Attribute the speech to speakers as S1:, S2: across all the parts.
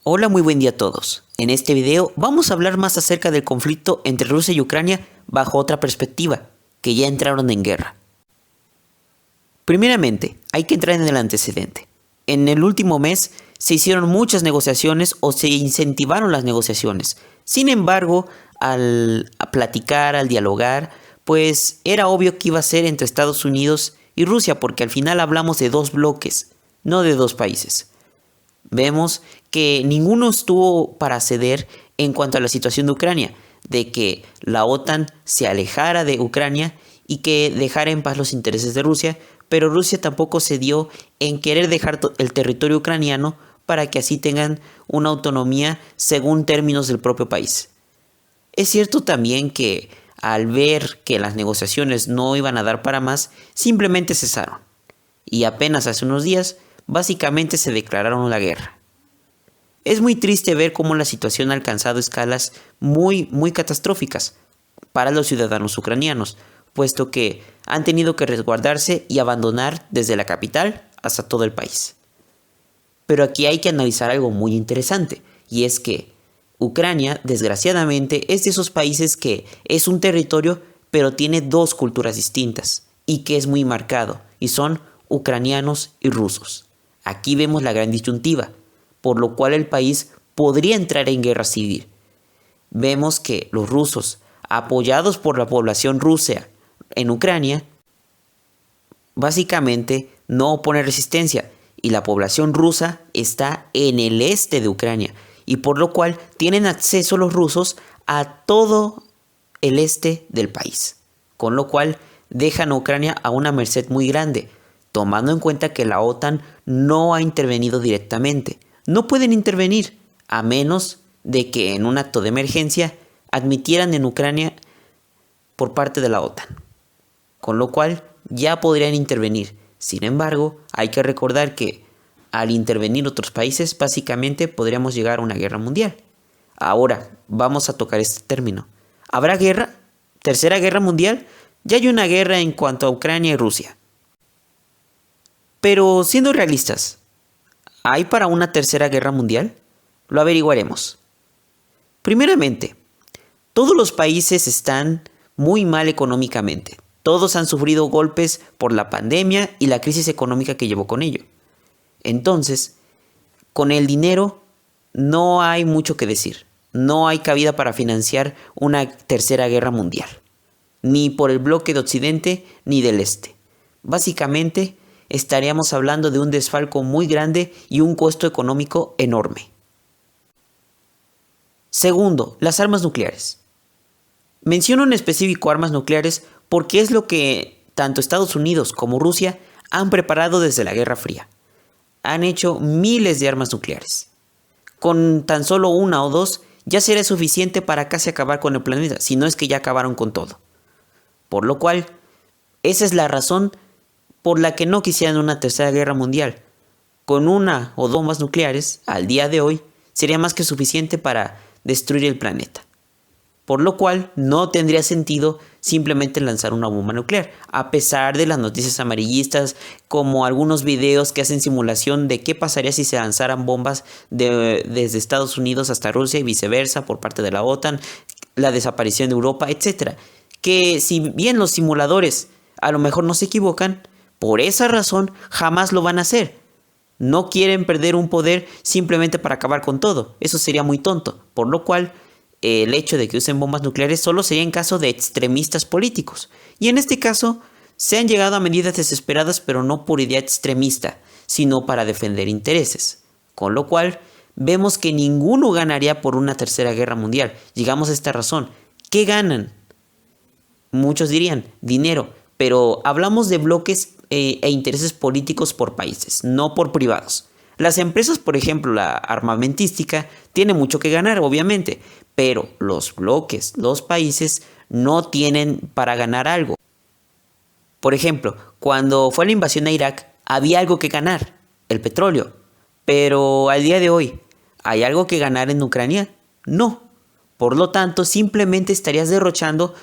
S1: Hola, muy buen día a todos. En este video vamos a hablar más acerca del conflicto entre Rusia y Ucrania bajo otra perspectiva, que ya entraron en guerra. Primeramente, hay que entrar en el antecedente. En el último mes se hicieron muchas negociaciones o se incentivaron las negociaciones. Sin embargo, al platicar, al dialogar, pues era obvio que iba a ser entre Estados Unidos y Rusia, porque al final hablamos de dos bloques, no de dos países. Vemos que ninguno estuvo para ceder en cuanto a la situación de Ucrania, de que la OTAN se alejara de Ucrania y que dejara en paz los intereses de Rusia, pero Rusia tampoco cedió en querer dejar el territorio ucraniano para que así tengan una autonomía según términos del propio país. Es cierto también que al ver que las negociaciones no iban a dar para más, simplemente cesaron. Y apenas hace unos días, básicamente se declararon la guerra. Es muy triste ver cómo la situación ha alcanzado escalas muy catastróficas para los ciudadanos ucranianos, puesto que han tenido que resguardarse y abandonar desde la capital hasta todo el país. Pero aquí hay que analizar algo muy interesante, y es que Ucrania, desgraciadamente, es de esos países que es un territorio, pero tiene dos culturas distintas, y que es muy marcado, y son ucranianos y rusos. Aquí vemos la gran disyuntiva, por lo cual el país podría entrar en guerra civil. Vemos que los rusos, apoyados por la población rusa en Ucrania, básicamente no oponen resistencia, y la población rusa está en el este de Ucrania, y por lo cual tienen acceso los rusos a todo el este del país, con lo cual dejan a Ucrania a una merced muy grande, tomando en cuenta que la OTAN no ha intervenido directamente. No pueden intervenir a menos de que en un acto de emergencia admitieran en Ucrania por parte de la OTAN, con lo cual ya podrían intervenir. Sin embargo, hay que recordar que al intervenir otros países, básicamente podríamos llegar a una guerra mundial. Ahora, vamos a tocar este término. ¿Habrá guerra? ¿Tercera guerra mundial? Ya hay una guerra en cuanto a Ucrania y Rusia. Pero siendo realistas, ¿hay para una tercera guerra mundial? Lo averiguaremos. Primeramente, todos los países están muy mal económicamente. Todos han sufrido golpes por la pandemia y la crisis económica que llevó con ello. Entonces, con el dinero no hay mucho que decir. No hay cabida para financiar una tercera guerra mundial. Ni por el bloque de Occidente ni del Este. Básicamente, estaríamos hablando de un desfalco muy grande y un costo económico enorme. Segundo, las armas nucleares. Menciono en específico armas nucleares porque es lo que tanto Estados Unidos como Rusia han preparado desde la Guerra Fría. Han hecho miles de armas nucleares. Con tan solo una o dos ya será suficiente para casi acabar con el planeta, si no es que ya acabaron con todo. Por lo cual, esa es la razón por la que no quisieran una tercera guerra mundial. Con una o dos bombas nucleares, al día de hoy, sería más que suficiente para destruir el planeta. Por lo cual, no tendría sentido simplemente lanzar una bomba nuclear, a pesar de las noticias amarillistas, como algunos videos que hacen simulación de qué pasaría si se lanzaran bombas desde Estados Unidos hasta Rusia y viceversa por parte de la OTAN, la desaparición de Europa, etc. Que si bien los simuladores a lo mejor no se equivocan, por esa razón jamás lo van a hacer. No quieren perder un poder simplemente para acabar con todo. Eso sería muy tonto. Por lo cual, el hecho de que usen bombas nucleares solo sería en caso de extremistas políticos. Y en este caso, se han llegado a medidas desesperadas, pero no por idea extremista, sino para defender intereses. Con lo cual, vemos que ninguno ganaría por una tercera guerra mundial. Llegamos a esta razón. ¿Qué ganan? Muchos dirían, dinero. Pero hablamos de bloques e intereses políticos por países, no por privados. Las empresas, por ejemplo, la armamentística, tiene mucho que ganar, obviamente, pero los bloques, los países, no tienen para ganar algo. Por ejemplo, cuando fue la invasión a Irak, había algo que ganar, el petróleo. Pero al día de hoy, ¿hay algo que ganar en Ucrania? No. Por lo tanto, simplemente estarías derrochando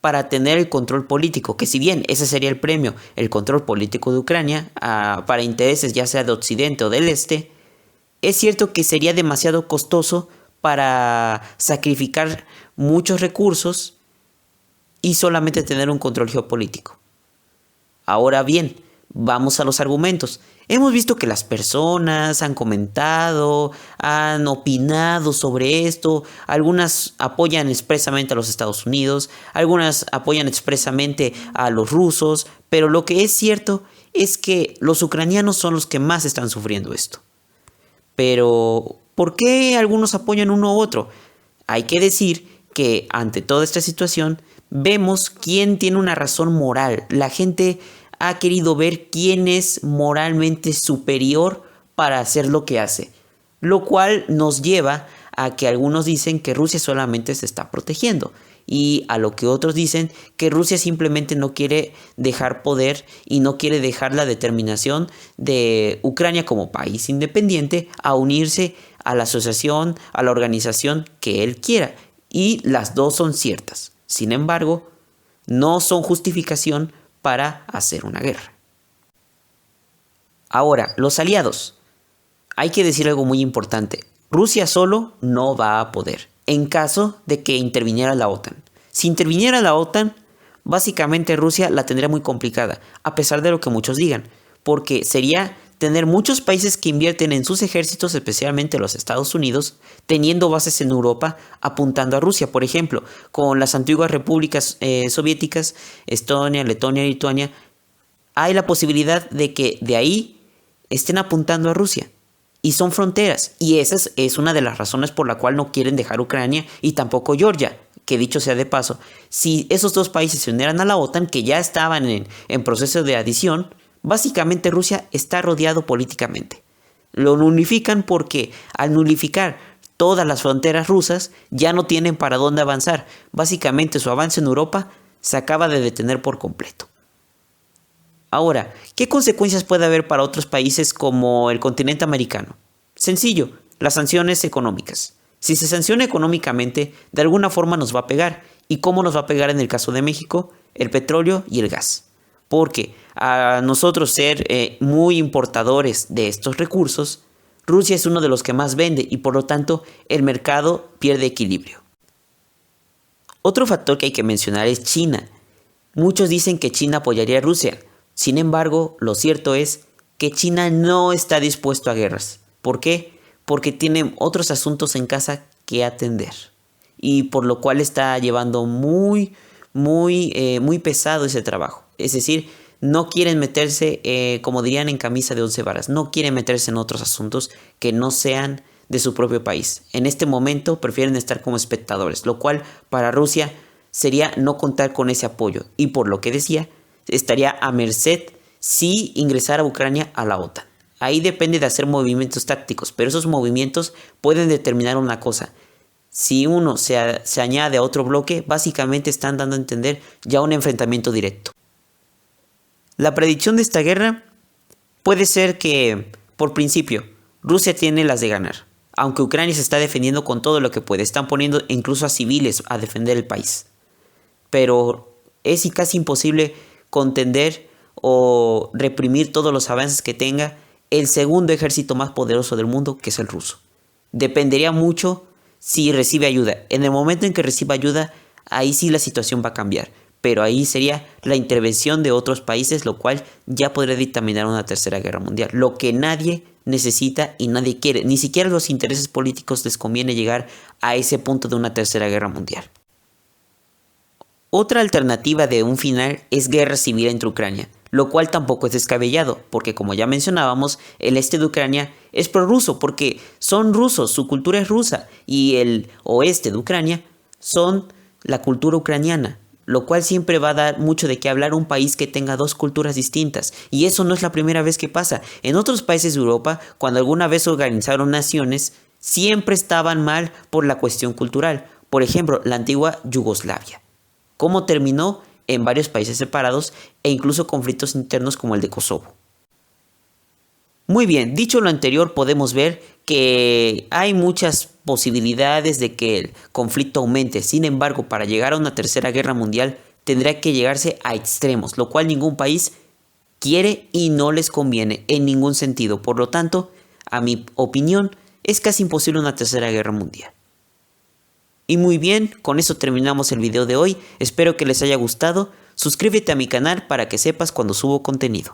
S1: para tener el control político, que si bien ese sería el premio, el control político de Ucrania, para intereses ya sea de Occidente o del Este, Es cierto que sería demasiado costoso para sacrificar muchos recursos y solamente tener un control geopolítico. Ahora bien, vamos a los argumentos. Hemos visto que las personas han comentado, han opinado sobre esto. Algunas apoyan expresamente a los Estados Unidos, algunas apoyan expresamente a los rusos, pero lo que es cierto es que los ucranianos son los que más están sufriendo esto. Pero, ¿por qué algunos apoyan uno u otro? Hay que decir que ante toda esta situación vemos quién tiene una razón moral. La gente ha querido ver quién es moralmente superior para hacer lo que hace, lo cual nos lleva a que algunos dicen que Rusia solamente se está protegiendo y a lo que otros dicen que Rusia simplemente no quiere dejar poder y no quiere dejar la determinación de Ucrania como país independiente a unirse a la asociación, a la organización que él quiera. Y las dos son ciertas. Sin embargo, no son justificación para hacer una guerra. Ahora, los aliados. Hay que decir algo muy importante. Rusia solo no va a poder, en caso de que interviniera la OTAN. Si interviniera la OTAN, básicamente Rusia la tendría muy complicada, a pesar de lo que muchos digan, porque sería tener muchos países que invierten en sus ejércitos, especialmente los Estados Unidos, teniendo bases en Europa apuntando a Rusia. Por ejemplo, con las antiguas repúblicas soviéticas, Estonia, Letonia y Lituania, hay la posibilidad de que de ahí estén apuntando a Rusia. Y son fronteras. Y esa es una de las razones por la cual no quieren dejar Ucrania y tampoco Georgia. Que dicho sea de paso, si esos dos países se unieran a la OTAN, que ya estaban en proceso de adición, básicamente Rusia está rodeado políticamente. Lo nulifican porque al nulificar todas las fronteras rusas ya no tienen para dónde avanzar. Básicamente su avance en Europa se acaba de detener por completo. Ahora, ¿qué consecuencias puede haber para otros países como el continente americano? Sencillo, las sanciones económicas. Si se sanciona económicamente, de alguna forma nos va a pegar. ¿Y cómo nos va a pegar en el caso de México? El petróleo y el gas. Porque a nosotros ser muy importadores de estos recursos, Rusia es uno de los que más vende y por lo tanto el mercado pierde equilibrio. Otro factor que hay que mencionar es China. Muchos dicen que China apoyaría a Rusia. Sin embargo, lo cierto es que China no está dispuesto a guerras. ¿Por qué? Porque tiene otros asuntos en casa que atender. Y por lo cual está llevando muy pesado ese trabajo. Es decir, no quieren meterse, como dirían, en camisa de 11 varas. No quieren meterse en otros asuntos que no sean de su propio país. En este momento prefieren estar como espectadores, lo cual para Rusia sería no contar con ese apoyo. Y por lo que decía, estaría a merced si ingresara Ucrania a la OTAN. Ahí depende de hacer movimientos tácticos, pero esos movimientos pueden determinar una cosa. Si uno se añade a otro bloque, básicamente están dando a entender ya un enfrentamiento directo. La predicción de esta guerra puede ser que, por principio, Rusia tiene las de ganar. Aunque Ucrania se está defendiendo con todo lo que puede, están poniendo incluso a civiles a defender el país. Pero es casi imposible contender o reprimir todos los avances que tenga el segundo ejército más poderoso del mundo, que es el ruso. Dependería mucho si recibe ayuda. En el momento en que reciba ayuda, ahí sí la situación va a cambiar. Pero ahí sería la intervención de otros países, lo cual ya podría dictaminar una tercera guerra mundial. Lo que nadie necesita y nadie quiere. Ni siquiera a los intereses políticos les conviene llegar a ese punto de una tercera guerra mundial. Otra alternativa de un final es guerra civil entre Ucrania, lo cual tampoco es descabellado, porque como ya mencionábamos, el este de Ucrania es prorruso, porque son rusos, su cultura es rusa, y el oeste de Ucrania son la cultura ucraniana, lo cual siempre va a dar mucho de qué hablar un país que tenga dos culturas distintas, y eso no es la primera vez que pasa. En otros países de Europa, cuando alguna vez organizaron naciones, siempre estaban mal por la cuestión cultural. Por ejemplo, la antigua Yugoslavia. ¿Cómo terminó? En varios países separados e incluso conflictos internos como el de Kosovo. Muy bien, dicho lo anterior, podemos ver que hay muchas posibilidades de que el conflicto aumente. Sin embargo, para llegar a una tercera guerra mundial tendrá que llegarse a extremos, lo cual ningún país quiere y no les conviene en ningún sentido. Por lo tanto, a mi opinión, es casi imposible una tercera guerra mundial. Y muy bien, con eso terminamos el video de hoy, espero que les haya gustado, suscríbete a mi canal para que sepas cuando subo contenido.